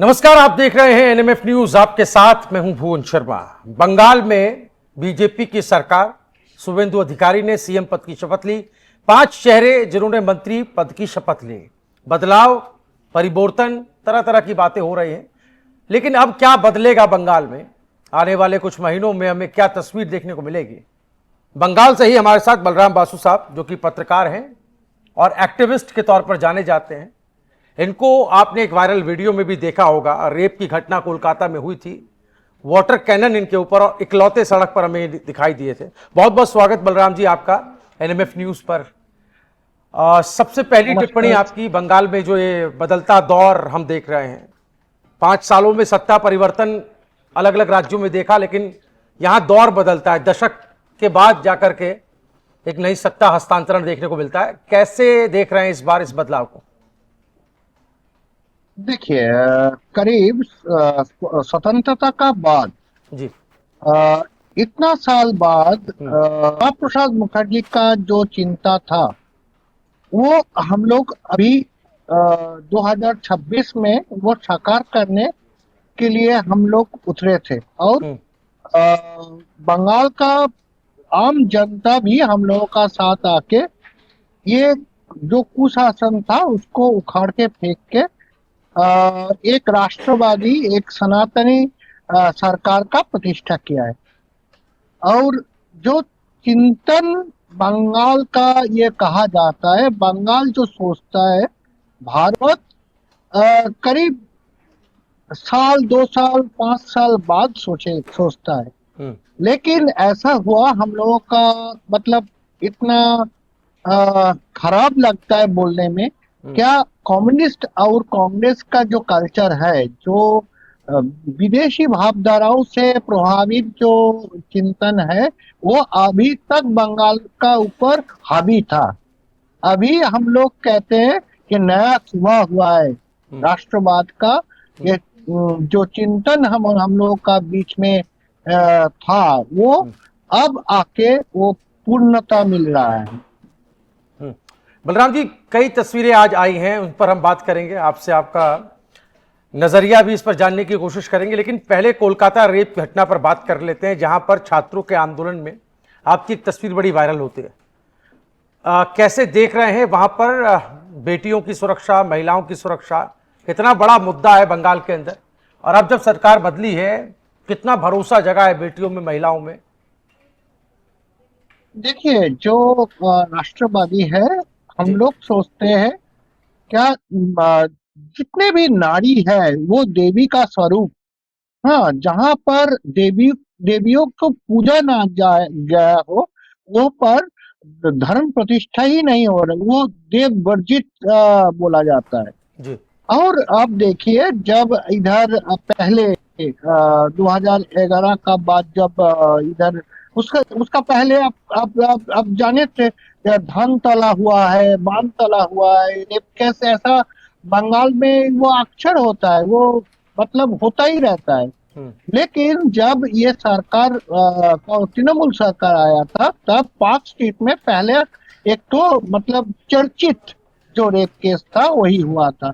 नमस्कार, आप देख रहे हैं एनएमएफ न्यूज। आपके साथ मैं हूं भुवन शर्मा। बंगाल में बीजेपी की सरकार, शुभेंदु अधिकारी ने सीएम पद की शपथ ली। 5 चेहरे जिन्होंने मंत्री पद की शपथ ली। बदलाव, परिवर्तन, तरह तरह की बातें हो रही हैं। लेकिन अब क्या बदलेगा बंगाल में? आने वाले कुछ महीनों में हमें क्या तस्वीर देखने को मिलेगी? बंगाल से ही हमारे साथ बलराम बासु साहब, जो कि पत्रकार हैं और एक्टिविस्ट के तौर पर जाने जाते हैं। इनको आपने एक वायरल वीडियो में भी देखा होगा। रेप की घटना कोलकाता में हुई थी। वाटर कैनन इनके ऊपर और इकलौते सड़क पर हमें दिखाई दिए थे। बहुत बहुत स्वागत बलराम जी आपका एनएमएफ न्यूज पर। सबसे पहली टिप्पणी आपकी, बंगाल में जो ये बदलता दौर हम देख रहे हैं। 5 सालों में सत्ता परिवर्तन अलग अलग राज्यों में देखा, लेकिन यहां दौर बदलता है। दशक के बाद जाकर के एक नई सत्ता हस्तांतरण देखने को मिलता है। कैसे देख रहे हैं इस बार इस बदलाव को? देखिए, करीब स्वतंत्रता का बाद जी। इतना साल बाद श्यामा प्रसाद मुखर्जी का जो चिंता था वो हम लोग अभी 2026 में वो साकार करने के लिए हम लोग उतरे थे। और बंगाल का आम जनता भी हम लोगों का साथ आके ये जो कुशासन था उसको उखाड़ के फेंक के एक राष्ट्रवादी, एक सनातनी सरकार का प्रतिष्ठा किया है। और जो चिंतन बंगाल का ये कहा जाता है, बंगाल जो सोचता है, भारत करीब साल, 2 साल, 5 साल बाद सोचता है। लेकिन ऐसा हुआ, हम लोगों का मतलब इतना खराब लगता है बोलने में। क्या कम्युनिस्ट और कांग्रेस का जो कल्चर है, जो विदेशी भावधाराओं से प्रभावित जो चिंतन है, वो अभी तक बंगाल का ऊपर हावी था। अभी हम लोग कहते हैं कि नया सुबह हुआ है राष्ट्रवाद का। ये जो चिंतन हम लोगों का बीच में था, वो अब आके वो पूर्णता मिल रहा है। बलराम जी, कई तस्वीरें आज आई हैं, उन पर हम बात करेंगे आपसे। आपका नजरिया भी इस पर जानने की कोशिश करेंगे। लेकिन पहले कोलकाता रेप घटना पर बात कर लेते हैं, जहां पर छात्रों के आंदोलन में आपकी एक तस्वीर बड़ी वायरल होती है। कैसे देख रहे हैं वहां पर बेटियों की सुरक्षा, महिलाओं की सुरक्षा? कितना बड़ा मुद्दा है बंगाल के अंदर, और अब जब सरकार बदली है, कितना भरोसा जगा है बेटियों में, महिलाओं में? देखिए, जो राष्ट्रवादी है, हम लोग सोचते हैं क्या जितने भी नारी है वो देवी का स्वरूप। हाँ, जहाँ पर देवियों को पूजा ना गया हो, वो पर धर्म प्रतिष्ठा ही नहीं हो रही, वो देव वर्जित बोला जाता है जी। और अब देखिए, जब इधर पहले 2011 का बाद, जब इधर उसका पहले आप जाने थे, धन तला हुआ है, बांध तला हुआ है, कैसे ऐसा बंगाल में वो अक्षर होता है, वो मतलब होता ही रहता है। लेकिन जब ये सरकार तृणमूल सरकार आया था, तब पार्क स्ट्रीट में पहले एक तो मतलब चर्चित जो रेप केस था वही हुआ था।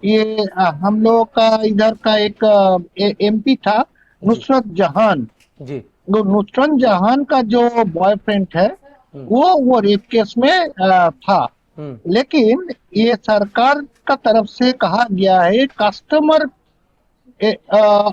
ये हम लोग का इधर का एक एमपी था, नुसरत जहान जी। नुसरत जहान का जो बॉयफ्रेंड है वो रेप केस में था। लेकिन ये सरकार का तरफ से कहा गया है कस्टमर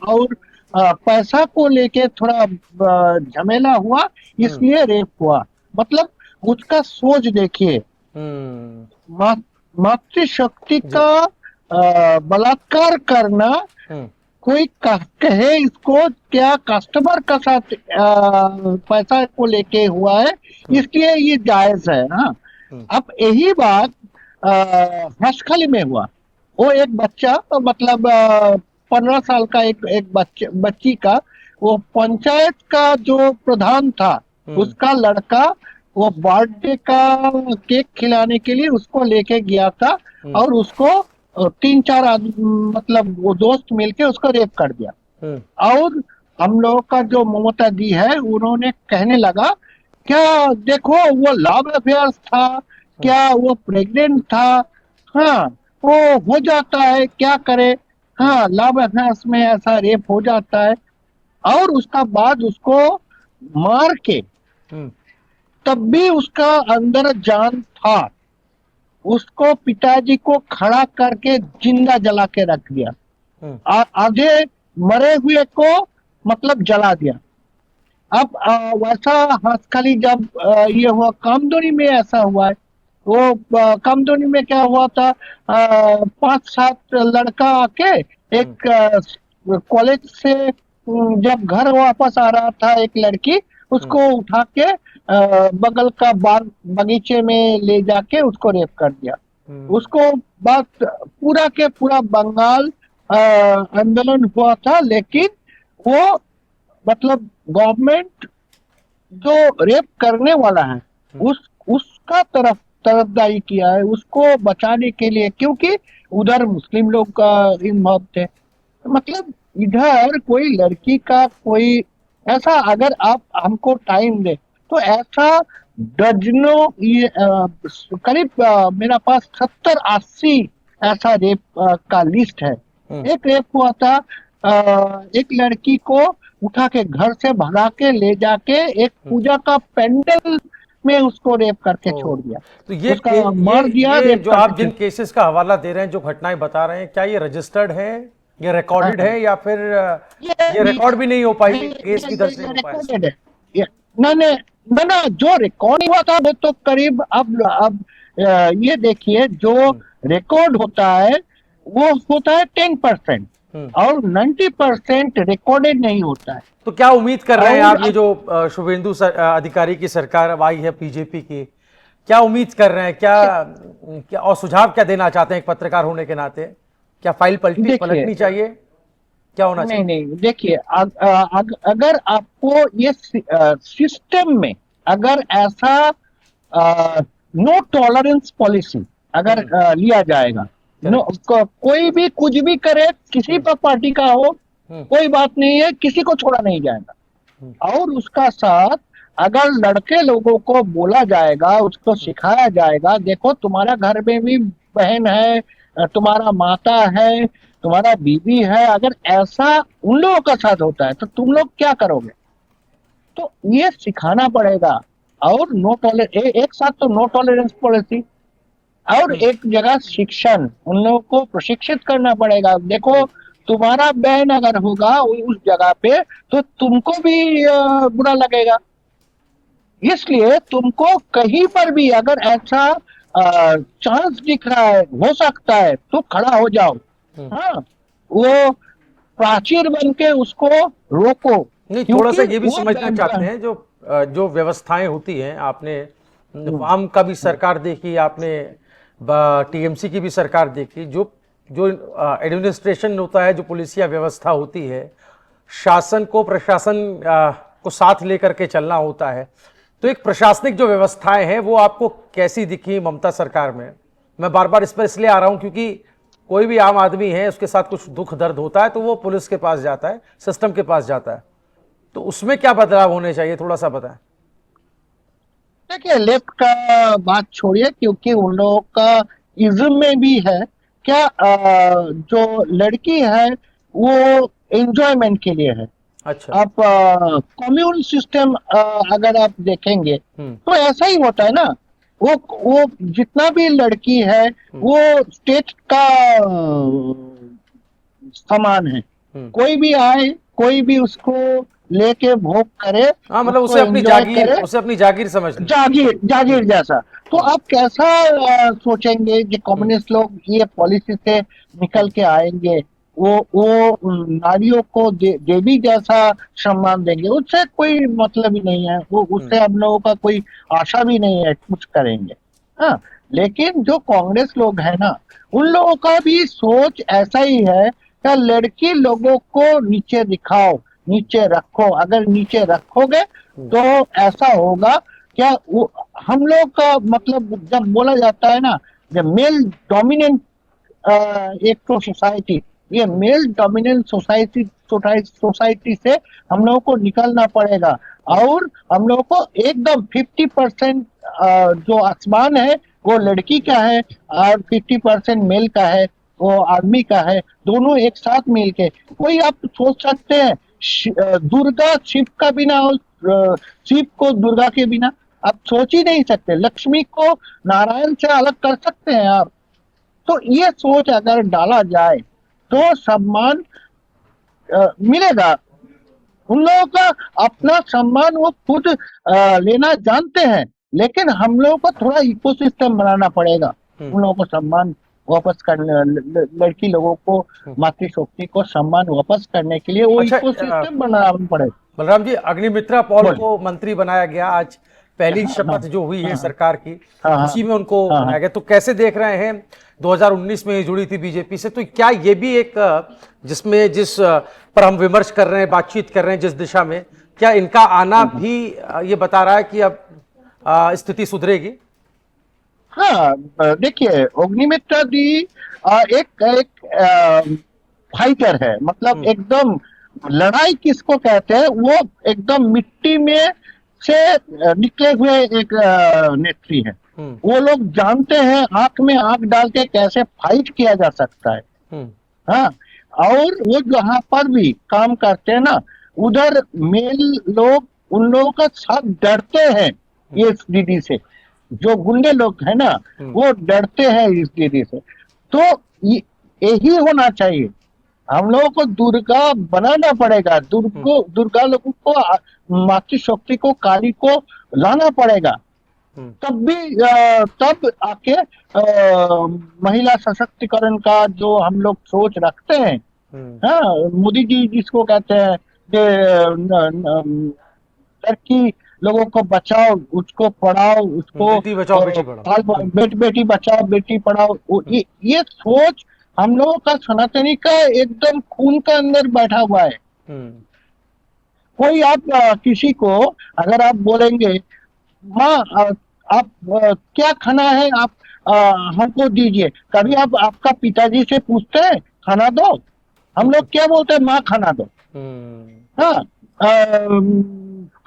और पैसा को लेके थोड़ा झमेला हुआ, इसलिए रेप हुआ। मतलब उसका सोच देखिए, मातृशक्ति का बलात्कार करना, कोई कहे इसको क्या कस्टमर का साथ पैसा को लेके हुआ है, इसलिए ये जायज है। हाँ, अब यही बात हर्षखाली में हुआ। वो एक बच्चा, तो मतलब 15 साल का एक बच्ची का, वो पंचायत का जो प्रधान था, उसका लड़का वो बर्थडे का केक खिलाने के लिए उसको लेके गया था, और उसको 3-4 आदमी, मतलब वो दोस्त मिलके उसको रेप कर दिया। और हम लोगों का जो ममता दी है, उन्होंने कहने लगा क्या देखो वो लव अफेयर था, क्या वो प्रेग्नेंट था, हाँ वो हो जाता है, क्या करे। हाँ, लव अफेयर्स में ऐसा रेप हो जाता है और उसका बाद उसको मार के, हम्म, तब भी उसका अंदर जान था, उसको पिताजी को खड़ा करके जिंदा जला के रख दिया, हम्म, आधे मरे हुए को मतलब जला दिया। अब वैसा हंसखाली जब ये हुआ कामदोनी में ऐसा हुआ है। वो कामदोनी में क्या हुआ था, 5-7 लड़का आके हम्म, एक कॉलेज से जब घर वापस आ रहा था, एक लड़की हम्म, उसको उठा के बगल का बाग बगीचे में ले जाके उसको रेप कर दिया। हम्म, उसको बात पूरा के पूरा बंगाल आंदोलन हुआ था, लेकिन वो मतलब गवर्नमेंट जो रेप करने वाला है हम्म, उसका तरफदारी किया है उसको बचाने के लिए, क्योंकि उधर मुस्लिम लोग का इन्वॉल्व थे। मतलब इधर कोई लड़की का कोई ऐसा, अगर आप हमको टाइम दे तो ऐसा दर्जनों, ये करीब मेरा पास 70-80 ऐसा रेप का लिस्ट है। हम्म, एक रेप हुआ था, एक लड़की को उठा के घर से भगा के ले जाके एक हम्म। पूजा का पेंडल में उसको रेप करके ओ, छोड़ दिया, तो ये उसका ये मार दिया, ये रेप जो करके आप जिन केसेस का हवाला दे रहे हैं, जो घटनाएं बता रहे हैं, क्या ये रजिस्टर्ड है, ये रिकॉर्डेड छोड़, है, या फिर ये ये रिकॉर्ड भी नहीं हो पाई, ये केस भी दर्ज नहीं ये हो पाया इस रिकॉर्डेड पे? है। ये ना ना ना ना, जो रिकॉर्ड हुआ था वो तो करीब, अब ये देखिए, जो हम्म, रिकॉर्ड होता है वो होता है 10%, हम्म। और 90% रिकॉर्डेड नहीं होता है। तो क्या उम्मीद कर रहे हैं और आप, ये अब जो शुभेंदु अधिकारी की सरकार अब आई है बीजेपी की, क्या उम्मीद कर रहे हैं, क्या क्या और सुझाव क्या देना चाहते हैं एक पत्रकार होने के नाते? क्या फाइल देखिए, पलटनी चाहिए, क्या होना नहीं चाहिए? नहीं, देखिए, अगर आपको ये सिस्टम में अगर ऐसा नो टॉलरेंस पॉलिसी अगर हम्म, लिया जाएगा, नो, करेक्ट। कोई भी कुछ भी करे, किसी हम्म, पर पार्टी का हो, हम्म, कोई बात नहीं है, किसी को छोड़ा नहीं हम्म, जाएगा। और उसका साथ अगर लड़के लोगों को बोला जाएगा, उसको हम्म, सिखाया जाएगा, देखो तुम्हारा घर में भी बहन है, तुम्हारा माता है, तुम्हारा बीवी है, अगर ऐसा उन लोगों का साथ होता है तो तुम लोग क्या करोगे, तो ये सिखाना पड़ेगा। और नो टॉलर एक साथ तो नो टॉलरेंस पॉलिसी, और हम्म, एक जगह शिक्षण, उन लोगों को प्रशिक्षित करना पड़ेगा। देखो, हम्म, तुम्हारा बैन अगर होगा उस जगह पे तो तुमको भी बुरा लगेगा, इसलिए तुमको कहीं पर भी अगर ऐसा चांस दिख रहा है, हो सकता है, तो खड़ा हो जाओ। हम्म। हाँ, वो प्राचीर बन के उसको रोको, नहीं, थोड़ा सा क्योंकि ये भी वो समझना चाहते हैं, जो जो व्यवस्थाएं होती हैं, आपने वाम का भी सरकार देखी, आपने टीएमसी की भी सरकार देखी, जो जो एडमिनिस्ट्रेशन होता है, जो पुलिसिया व्यवस्था होती है, शासन को प्रशासन को साथ लेकर के चलना होता है। तो एक प्रशासनिक जो व्यवस्थाएं हैं वो आपको कैसी दिखी ममता सरकार में? मैं बार बार इस पर इसलिए आ रहा हूं क्योंकि कोई भी आम आदमी है, उसके साथ कुछ दुख दर्द होता है तो वो पुलिस के पास जाता है, सिस्टम के पास जाता है। तो उसमें क्या बदलाव होने चाहिए, थोड़ा सा बताएं। देखिए, लेफ्ट का बात छोड़िए, क्योंकि उन लोगों का इज्म में भी है क्या, जो लड़की है वो एंजॉयमेंट के लिए है। अच्छा। आप कम्यून सिस्टम अगर आप देखेंगे हम्म, तो ऐसा ही होता है ना, वो जितना भी लड़की है हम्म, वो स्टेट का समान है। हम्म। कोई भी आए, कोई भी उसको लेके भोग करे, हाँ, मतलब उसको उसे अपनी एंजॉय जागीर, करे, उसे अपनी जागीर समझ ले। जागीर जागीर हम्म, जैसा। तो हम्म, आप कैसा सोचेंगे कि हम्म, कम्युनिस्ट लोग ये पॉलिसी से निकल हम्म, के आएंगे, वो नारियों को देवी जैसा सम्मान देंगे, उससे कोई मतलब ही नहीं है, वो हम्म, उससे हम लोगों का कोई आशा भी नहीं है कुछ करेंगे। हाँ, लेकिन जो कांग्रेस लोग है ना, उन लोगों का भी सोच ऐसा ही है कि लड़की लोगों को नीचे दिखाओ, नीचे रखो, अगर नीचे रखोगे हम्म, तो ऐसा होगा क्या, वो हम लोग का मतलब जब बोला जाता है ना, जब मेल डोमिनेंट एक तो सोसाइटी, ये मेल डोमिनेंट सोसाइटी से हम लोगों को निकलना पड़ेगा। हम्म, और हम लोगों को एकदम 50% जो आसमान है वो लड़की का है और 50% मेल का है। वो आर्मी का है, दोनों एक साथ मिलके। कोई आप सोच सकते हैं दुर्गा शिव का बिना और शिव को दुर्गा के बिना आप सोच ही नहीं सकते। लक्ष्मी को नारायण से अलग कर सकते हैं आप? तो ये सोच अगर डाला जाए तो सम्मान मिलेगा। उन लोगों का अपना सम्मान वो खुद लेना जानते हैं, लेकिन हम लोगों को थोड़ा इकोसिस्टम बनाना पड़ेगा उन लोगों को सम्मान वापस करने, लड़की लोगों को, मातृशक्ति को सम्मान वापस करने के लिए वो अच्छा, इकोसिस्टम बनाना पड़ेगा। बलराम जी, अग्निमित्रा पॉल बोलिए। को मंत्री बनाया गया। आज पहली हाँ, शपथ जो हुई है हाँ, सरकार की, हाँ, हाँ, उसी में उनको हाँ, बनाया गया। तो कैसे देख रहे हैं, 2019 में ये जुड़ी थी बीजेपी से, तो क्या ये भी एक जिसमें पर हम विमर्श कर रहे हैं, बातचीत कर रहे हैं जिस दिशा में, क्या इनका आना भी ये बता रहा है कि अब स्थिति सुधरेगी? हाँ, देखिए अग्निमित्रा दी एक एक फाइटर है, मतलब एकदम लड़ाई किसको कहते हैं, वो एकदम मिट्टी में से निकले हुए एक नेत्री है। वो लोग जानते हैं आंख में आंख डाल के कैसे फाइट किया जा सकता है। हाँ, और वो जहां पर भी काम करते हैं ना, उधर मेल लोग उन लोगों का साथ डरते हैं इस दीदी से। जो गुंडे लोग हैं ना, वो डरते हैं इस दीदी से। तो यही होना चाहिए, हम लोगों को दुर्गा बनाना पड़ेगा। दुर्गा लोगों को, मातृशक्ति को, काली को लाना पड़ेगा। तब भी तब आके महिला सशक्तिकरण का जो हम लोग सोच रखते हैं, हाँ, मोदी जी जिसको कहते हैं कि लड़की लोगों को बचाओ, उसको पढ़ाओ, उसको बेटी बचाओ बेटी पढ़ाओ, बेटी बचाओ बेटी पढ़ाओ, ये सोच हम लोगों का सनातनी का एकदम खून का अंदर बैठा हुआ है। कोई आप किसी को अगर आप बोलेंगे माँ आप क्या खाना है, आप हमको दीजिए, कभी आप आपका पिताजी से पूछते हैं खाना दो? हम लोग क्या बोलते हैं, माँ खाना दो। हाँ,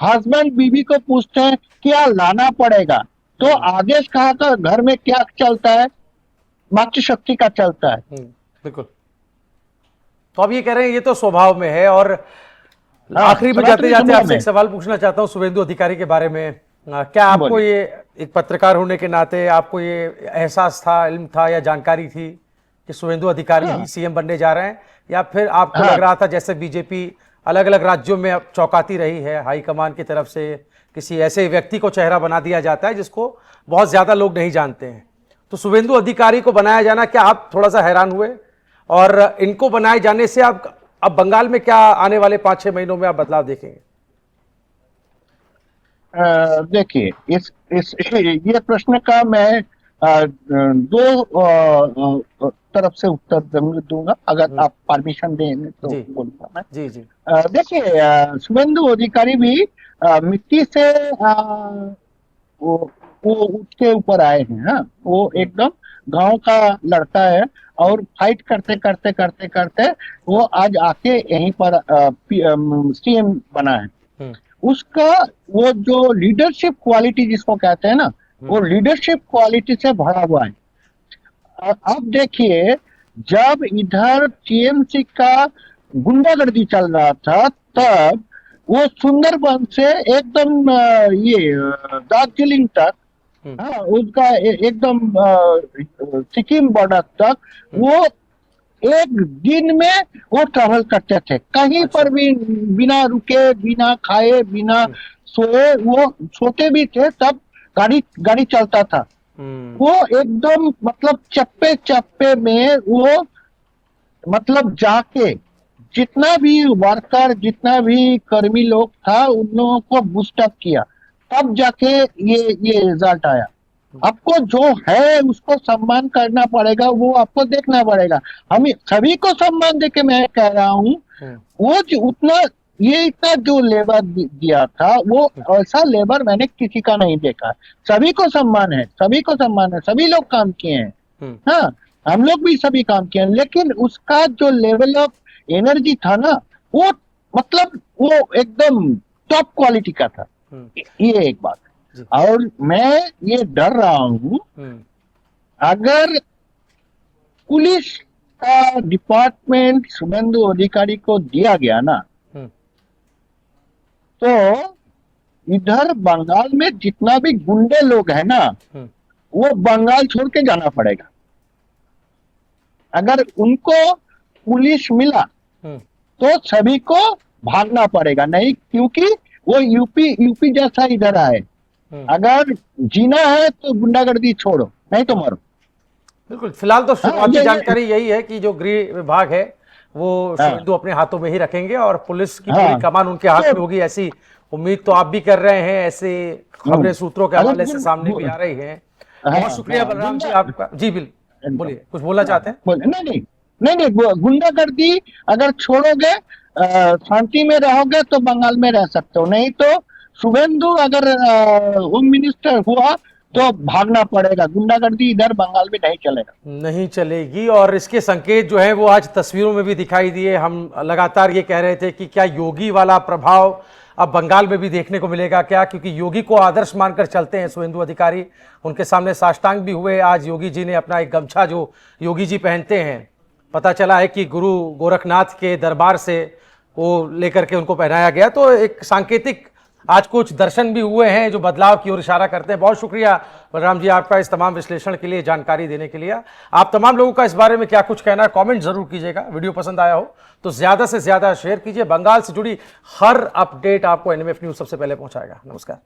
हस्बैंड बीवी को पूछते हैं क्या लाना पड़ेगा, तो आदेश कहा था, घर में क्या चलता है, मातृशक्ति का चलता है। बिल्कुल। तो आप ये कह रहे हैं ये तो स्वभाव में है। और आखिरी में जाते जाते आपसे एक सवाल पूछना चाहता हूं शुभेंदु अधिकारी के बारे में। क्या आपको ये एक पत्रकार होने के नाते आपको ये एहसास था, इल्म था या जानकारी थी कि शुभेंदु अधिकारी ही सीएम बनने जा रहे हैं, या फिर आपको लग रहा था जैसे बीजेपी अलग अलग राज्यों में अब चौंकाती रही है, हाईकमान की तरफ से किसी ऐसे व्यक्ति को चेहरा बना दिया जाता है जिसको बहुत ज्यादा लोग नहीं जानते हैं, तो शुभेंदु अधिकारी को बनाया जाना, क्या आप थोड़ा सा हैरान हुए? और इनको बनाए जाने से आप अब बंगाल में क्या आने वाले 5-6 महीनों में आप बदलाव देखेंगे? देखिए ये प्रश्न का मैं दो तरफ से उत्तर दूंगा, अगर आप परमिशन देंगे तो बोलूंगा मैं। जी जी। देखिए शुभेंदु अधिकारी भी मिट्टी से वो उठ के ऊपर आए हैं। हाँ, वो एकदम गांव का लड़का है और फाइट करते करते करते करते वो आज आके यहीं पर सीएम बना है। उसका वो जो लीडरशिप क्वालिटी जिसको कहते हैं ना, वो लीडरशिप क्वालिटी से भरा हुआ है। अब देखिए, जब इधर टीएमसी का गुंडागर्दी चल रहा था, तब वो सुंदरबन से एकदम ये दार्जिलिंग तक, हाँ, उसका एकदम सिक्किम बॉर्डर तक वो एक दिन में वो ट्रैवल करते थे, कहीं पर भी बिना रुके, बिना खाए, बिना सोए। वो सोते भी थे तब गाड़ी चलता था। वो एकदम मतलब चप्पे चप्पे में वो मतलब जाके जितना भी वर्कर, जितना भी कर्मी लोग था, उन लोगों को बूस्टअप किया, तब जाके ये रिजल्ट आया। आपको जो है उसको सम्मान करना पड़ेगा, वो आपको देखना पड़ेगा। हम सभी को सम्मान देके मैं कह रहा हूँ, वो उतना ये इतना जो लेबर दिया था, वो ऐसा लेबर मैंने किसी का नहीं देखा। सभी को सम्मान है, सभी को सम्मान है, सभी लोग काम किए हैं। हाँ, हम लोग भी सभी काम किए हैं, लेकिन उसका जो लेवल ऑफ एनर्जी था ना, वो मतलब वो एकदम टॉप क्वालिटी का था। ये एक बात। और मैं ये डर रहा हूं, अगर पुलिस का डिपार्टमेंट शुभेंदु अधिकारी को दिया गया ना, हम्म, तो इधर बंगाल में जितना भी गुंडे लोग हैं ना, हम्म, वो बंगाल छोड़ के जाना पड़ेगा। अगर उनको पुलिस मिला हम्म, तो सभी को भागना पड़ेगा, नहीं क्योंकि वो यूपी जैसा इधर आए। हम्म। अगर जीना है तो गुंडागर्दी छोड़ो, नहीं तो मरो। बिल्कुल, फिलहाल तो हाँ, शुरुआती जानकारी यही है कि जो गृह विभाग है वो हाँ, शुभेंदु अपने हाथों में ही रखेंगे और पुलिस की हाँ, पूरी कमान उनके हाथ तो में होगी, ऐसी उम्मीद तो आप भी कर रहे हैं, ऐसे खबरें सूत्रों के अगर हवाले से सामने भी आ रही हैं। हाँ, बहुत शुक्रिया हाँ, बलराम जी गुंडा आपका। जी बिल बोलिए, कुछ बोलना चाहते हैं? नहीं नहीं नहीं नहीं, गुंडागर्दी अगर छोड़ोगे, शांति में रहोगे तो बंगाल में रह सकते हो, नहीं तो शुभेंदु अगर होम मिनिस्टर हुआ तो भागना पड़ेगा। गुंडागर्दी इधर बंगाल में नहीं चलेगा। नहीं चलेगी, और इसके संकेत जो है वो आज तस्वीरों में भी दिखाई दिए। हम लगातार ये कह रहे थे कि क्या योगी वाला प्रभाव अब बंगाल में भी देखने को मिलेगा क्या, क्योंकि योगी को आदर्श मानकर चलते हैं शुभेंदु अधिकारी, उनके सामने साष्टांग भी हुए। आज योगी जी ने अपना एक गमछा जो योगी जी पहनते हैं, पता चला है कि गुरु गोरखनाथ के दरबार से वो लेकर के उनको पहनाया गया, तो एक सांकेतिक आज कुछ दर्शन भी हुए हैं जो बदलाव की ओर इशारा करते हैं। बहुत शुक्रिया बलराम जी आपका इस तमाम विश्लेषण के लिए, जानकारी देने के लिए। आप तमाम लोगों का इस बारे में क्या कुछ कहना है कमेंट जरूर कीजिएगा। वीडियो पसंद आया हो तो ज्यादा से ज्यादा शेयर कीजिए। बंगाल से जुड़ी हर अपडेट आपको एनएमएफ न्यूज सबसे पहले पहुंचाएगा। नमस्कार।